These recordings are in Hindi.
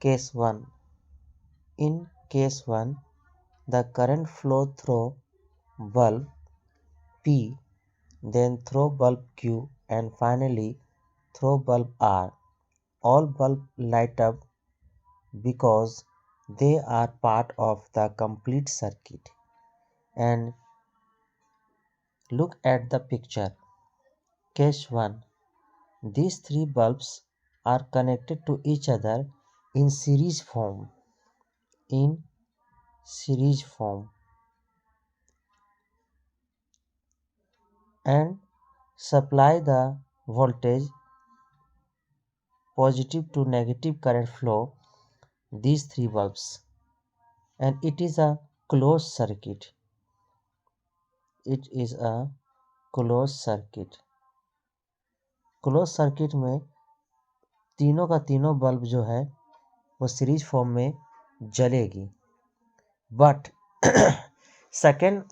case 1. In case 1, the current flow through bulb P, then through bulb Q, and finally through bulb R. All bulbs light up because they are part of the complete circuit. And look at the picture. Case 1. These three bulbs are connected to each other in series form. And supply the voltage positive to negative current flow these three bulbs, and it is a closed circuit. Close circuit में तीनों का तीनों बल्ब जो है वो सीरीज फॉर्म में जलेगी. But second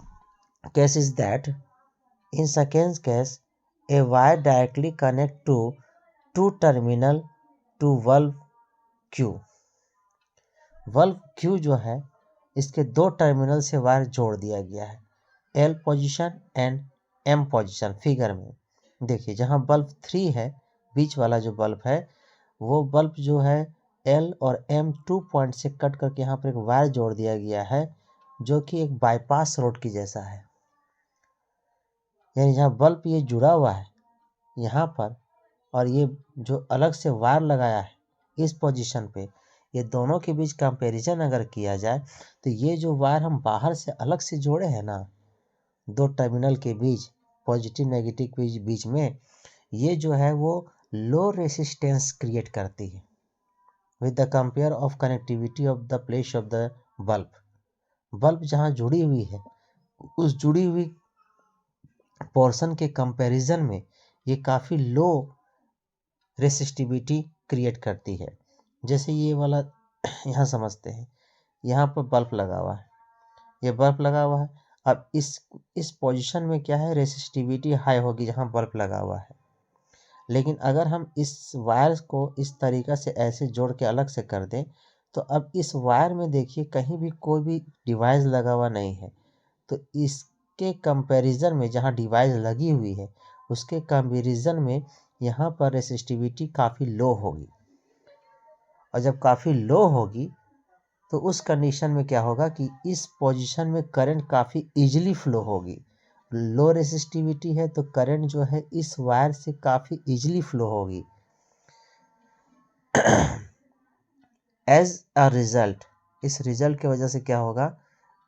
case is that in second case a wire directly connect to two terminal to valve Q. valve Q जो है इसके दो टर्मिनल से वायर जोड़ दिया गया है, L position and M position. Figure में देखिए जहाँ बल्ब 3 है, बीच वाला जो बल्ब है वो बल्ब जो है L और M 2 पॉइंट से कट करके यहाँ पर एक वायर जोड़ दिया गया है जो कि एक बाईपास रोड की जैसा है. यानी जहाँ बल्ब ये जुड़ा हुआ है यहाँ पर और ये जो अलग से वायर लगाया है इस पोजीशन पे, ये दोनों के बीच कंपैरिजन अगर किया जाए तो ये जो वायर हम बाहर से अलग से जोड़े हैं ना, दो टर्मिनल के बीच, पॉजिटिव नेगेटिव के बीच में, ये जो है वो लो रेसिस्टेंस क्रिएट करती है with the compare of connectivity of the place of the bulb. Bulb जहाँ जुड़ी हुई है उस जुड़ी हुई पोर्शन के कंपैरिजन में ये काफ़ी लो रेसिस्टिविटी क्रिएट करती है. जैसे ये वाला यहाँ समझते हैं, यहाँ पर बल्ब लगा हुआ है, ये बल्ब लगा हुआ है. अब इस पोजीशन में क्या है, रेसिस्टिविटी हाई होगी जहाँ बल्ब लगा हुआ है. लेकिन अगर हम इस वायर को इस तरीक़ा से ऐसे जोड़ के अलग से कर दें तो अब इस वायर में देखिए कहीं भी कोई भी डिवाइस लगा हुआ नहीं है. तो इसके कंपैरिजन में जहाँ डिवाइस लगी हुई है उसके कंपैरिजन में यहाँ पर रेसिस्टिविटी काफ़ी लो होगी. और जब काफ़ी लो होगी तो उस कंडीशन में क्या होगा कि इस पोजीशन में करंट काफ़ी इजीली फ्लो होगी. लो रेसिस्टिविटी है तो करंट जो है इस वायर से काफ़ी इजीली फ्लो होगी. एज अ रिजल्ट, इस रिजल्ट की वजह से क्या होगा,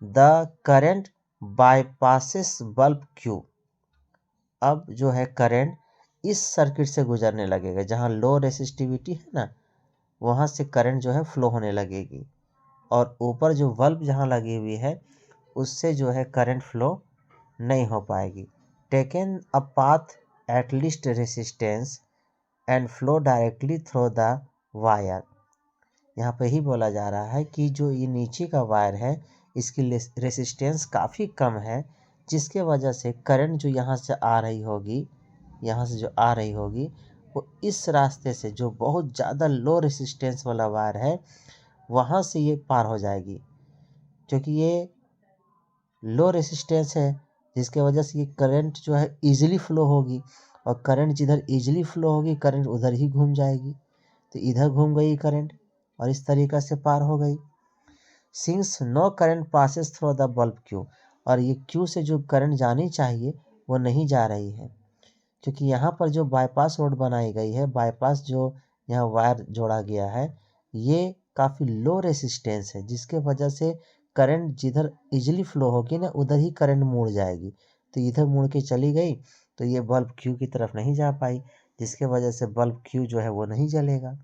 the current bypasses bulb Q. अब जो है करंट इस सर्किट से गुजरने लगेगा जहाँ लो रेसिस्टिविटी है ना, वहाँ से करंट जो है फ्लो होने लगेगी और ऊपर जो बल्ब जहाँ लगी हुई है उससे जो है करंट फ्लो नहीं हो पाएगी. Taken a path at least resistance and flow directly through the wire. यहाँ पे ही बोला जा रहा है कि जो ये नीचे का वायर है इसकी रेसिस्टेंस काफ़ी कम है जिसके वजह से करंट जो यहाँ से आ रही होगी वो इस रास्ते से जो बहुत ज़्यादा लो रेसिस्टेंस वाला वायर है वहाँ से ये पार हो जाएगी. क्योंकि ये लो रेसिस्टेंस है जिसके वजह से ये करंट जो है इजीली फ्लो होगी और करंट जिधर इजीली फ्लो होगी करंट उधर ही घूम जाएगी. तो इधर घूम गई करंट और इस तरीक़ा से पार हो गई. Since no current passes through the bulb Q, और ये Q से जो करंट जानी चाहिए वो नहीं जा रही है क्योंकि यहाँ पर जो बाईपास रोड बनाई गई है, बाईपास जो यहाँ वायर जोड़ा गया है ये काफ़ी लो रेसिस्टेंस है जिसके वजह से करंट जिधर इजीली फ्लो होगी ना उधर ही करंट मुड़ जाएगी. तो इधर मुड़ के चली गई तो ये बल्ब Q की तरफ नहीं जा पाई जिसके वजह से बल्ब Q जो है वो नहीं जलेगा.